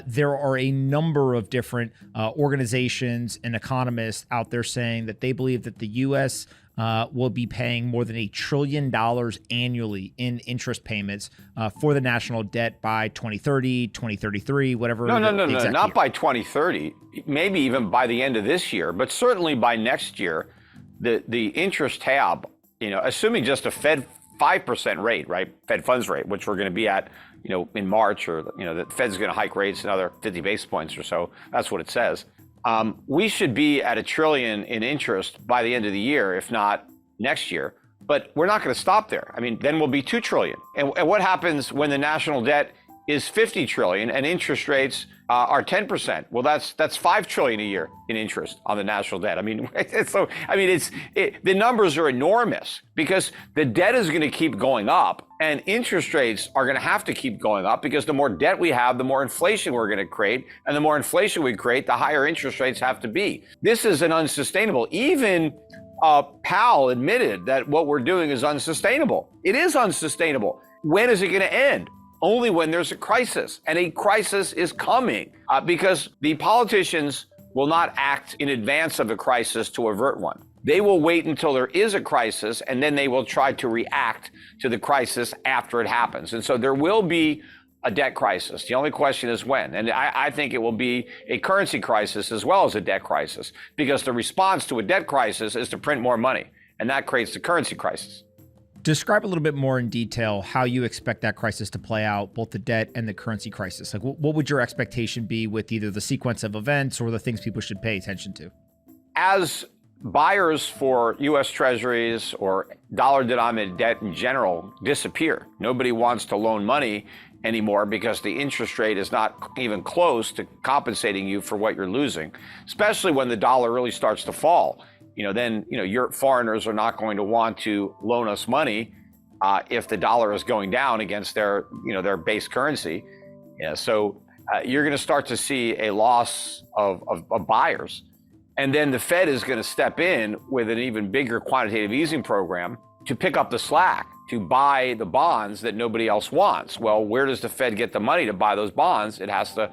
There are a number of different organizations and economists out there saying that they believe that the U.S. Will be paying more than $1 trillion annually in interest payments for the national debt by 2030, 2033, whatever. No, not by 2030, maybe even by the end of this year, but certainly by next year, the interest tab, assuming just a Fed 5% rate, right? Fed funds rate, which we're going to be at, in March, or, the Fed's going to hike rates another 50 basis points or so. That's what it says. We should be at $1 trillion in interest by the end of the year, if not next year. But we're not going to stop there. I mean, then we'll be $2 trillion. And what happens when the national debt is $50 trillion and interest rates are 10%? Well, that's $5 trillion a year in interest on the national debt. I mean, the numbers are enormous because the debt is going to keep going up and interest rates are going to have to keep going up because the more debt we have, the more inflation we're going to create. And the more inflation we create, the higher interest rates have to be. This is an unsustainable. Even Powell admitted that what we're doing is unsustainable. It is unsustainable. When is it going to end? Only when there's a crisis, and a crisis is coming because the politicians will not act in advance of a crisis to avert one. They will wait until there is a crisis, and then they will try to react to the crisis after it happens. And so there will be a debt crisis. The only question is when. And I think it will be a currency crisis as well as a debt crisis, because the response to a debt crisis is to print more money, and that creates the currency crisis. Describe a little bit more in detail how you expect that crisis to play out, both the debt and the currency crisis. Like, what would your expectation be with either the sequence of events or the things people should pay attention to? As buyers for U.S. Treasuries or dollar-denominated debt in general disappear, nobody wants to loan money anymore because the interest rate is not even close to compensating you for what you're losing, especially when the dollar really starts to fall. Then your foreigners are not going to want to loan us money if the dollar is going down against their base currency. So you're going to start to see a loss of buyers. And then the Fed is going to step in with an even bigger quantitative easing program to pick up the slack, to buy the bonds that nobody else wants. Well, where does the Fed get the money to buy those bonds? It has to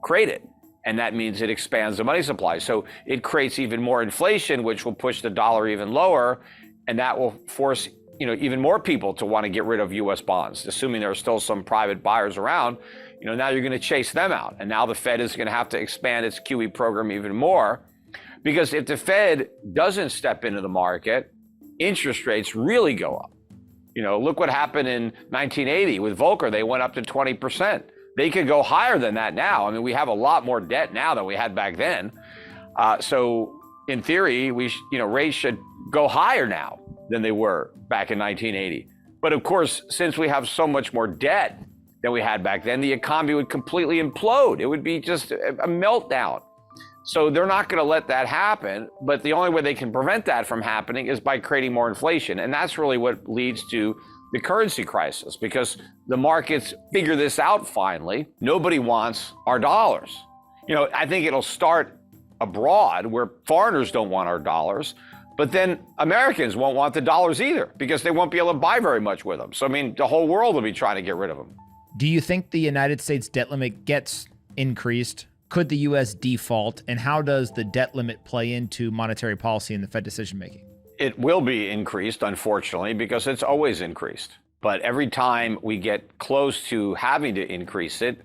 create it. And that means it expands the money supply. So it creates even more inflation, which will push the dollar even lower. And that will force, even more people to want to get rid of U.S. bonds, assuming there are still some private buyers around. Now you're going to chase them out. And now the Fed is going to have to expand its QE program even more. Because if the Fed doesn't step into the market, interest rates really go up. Look what happened in 1980 with Volcker. They went up to 20%. They could go higher than that now. I mean, we have a lot more debt now than we had back then. So in theory, rates should go higher now than they were back in 1980. But of course, since we have so much more debt than we had back then, the economy would completely implode. It would be just a meltdown. So they're not going to let that happen. But the only way they can prevent that from happening is by creating more inflation. And that's really what leads to the currency crisis, because the markets figure this out finally. Nobody wants our dollars. I think it'll start abroad where foreigners don't want our dollars, but then Americans won't want the dollars either because they won't be able to buy very much with them. So, the whole world will be trying to get rid of them. Do you think the United States debt limit gets increased? Could the U.S. default? And how does the debt limit play into monetary policy and the Fed decision-making? It will be increased, unfortunately, because it's always increased. But every time we get close to having to increase it,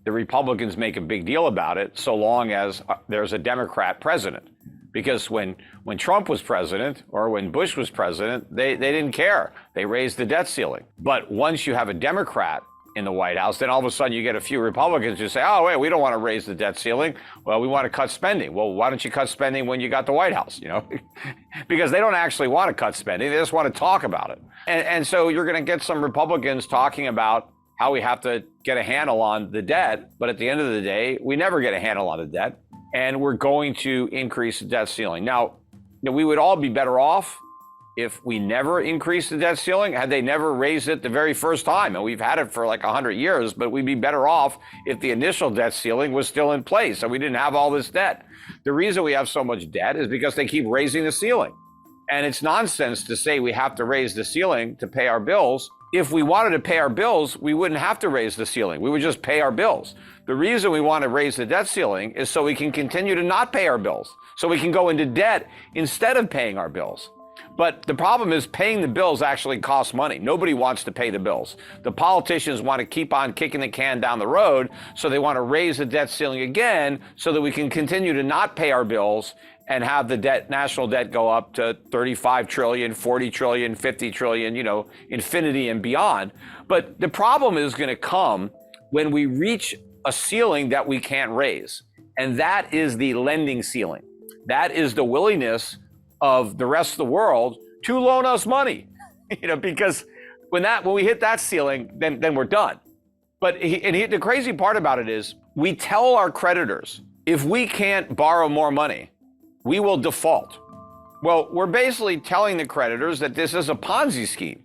the Republicans make a big deal about it, so long as there's a Democrat president. Because when Trump was president or when Bush was president, they didn't care. They raised the debt ceiling. But once you have a Democrat in the White House, then all of a sudden you get a few Republicans who say, oh, wait, we don't want to raise the debt ceiling. Well, we want to cut spending. Well, why don't you cut spending when you got the White House, Because they don't actually want to cut spending. They just want to talk about it. And so you're going to get some Republicans talking about how we have to get a handle on the debt. But at the end of the day, we never get a handle on the debt. And we're going to increase the debt ceiling. Now, we would all be better off if we never increased the debt ceiling, had they never raised it the very first time. And we've had it for like 100 years, but we'd be better off if the initial debt ceiling was still in place and we didn't have all this debt. The reason we have so much debt is because they keep raising the ceiling. And it's nonsense to say we have to raise the ceiling to pay our bills. If we wanted to pay our bills, we wouldn't have to raise the ceiling. We would just pay our bills. The reason we want to raise the debt ceiling is so we can continue to not pay our bills, so we can go into debt instead of paying our bills. But the problem is paying the bills actually costs money. Nobody wants to pay the bills. The politicians want to keep on kicking the can down the road, so they want to raise the debt ceiling again so that we can continue to not pay our bills and have the debt, national debt, go up to 35 trillion, 40 trillion, 50 trillion, infinity and beyond. But the problem is going to come when we reach a ceiling that we can't raise. And that is the lending ceiling. That is the willingness of the rest of the world to loan us money, because when we hit that ceiling, then we're done. But the crazy part about it is we tell our creditors, if we can't borrow more money, we will default. Well, we're basically telling the creditors that this is a Ponzi scheme,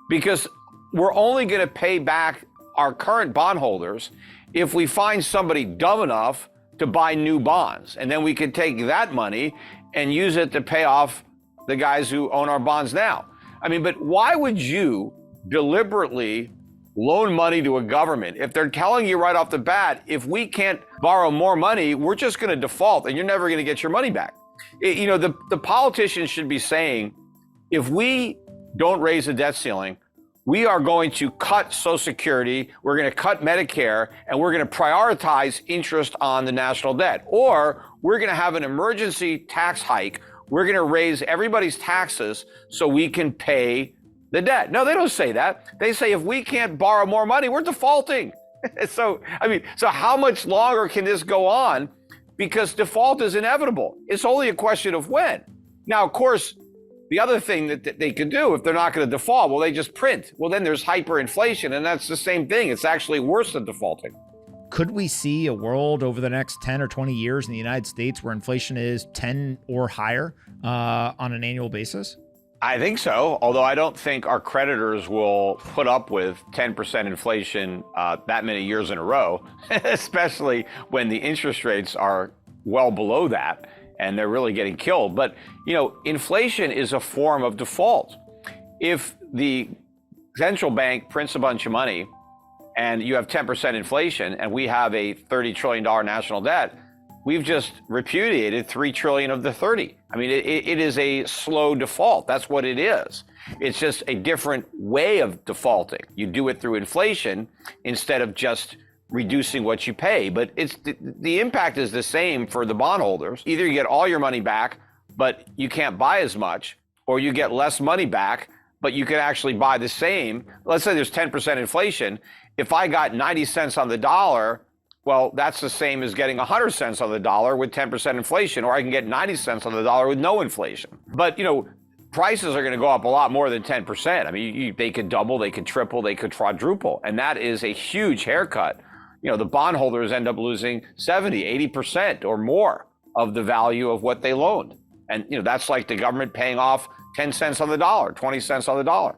because we're only going to pay back our current bondholders if we find somebody dumb enough to buy new bonds. And then we can take that money and use it to pay off the guys who own our bonds now. But why would you deliberately loan money to a government if they're telling you right off the bat, if we can't borrow more money, we're just going to default and you're never going to get your money back? The politicians should be saying, if we don't raise the debt ceiling, we are going to cut Social Security, we're going to cut Medicare, and we're going to prioritize interest on the national debt. Or we're going to have an emergency tax hike. We're going to raise everybody's taxes so we can pay the debt. No, they don't say that. They say if we can't borrow more money, we're defaulting. So how much longer can this go on? Because default is inevitable. It's only a question of when. Now, of course, the other thing that they could do if they're not going to default, well, they just print. Well, then there's hyperinflation, and that's the same thing. It's actually worse than defaulting. Could we see a world over the next 10 or 20 years in the United States where inflation is 10 or higher on an annual basis? I think so, although I don't think our creditors will put up with 10% inflation that many years in a row, especially when the interest rates are well below that and they're really getting killed. But, inflation is a form of default. If the central bank prints a bunch of money and you have 10% inflation and we have a $30 trillion national debt, we've just repudiated 3 trillion of the 30. It is a slow default. That's what it is. It's just a different way of defaulting. You do it through inflation instead of just reducing what you pay. But the impact is the same for the bondholders. Either you get all your money back, but you can't buy as much, or you get less money back, but you can actually buy the same. Let's say there's 10% inflation. If I got 90 cents on the dollar, well, that's the same as getting 100 cents on the dollar with 10% inflation, or I can get 90 cents on the dollar with no inflation. But, prices are going to go up a lot more than 10%. They could double, they could triple, they could quadruple. And that is a huge haircut. The bondholders end up losing 70, 80% or more of the value of what they loaned. And, that's like the government paying off 10 cents on the dollar, 20 cents on the dollar.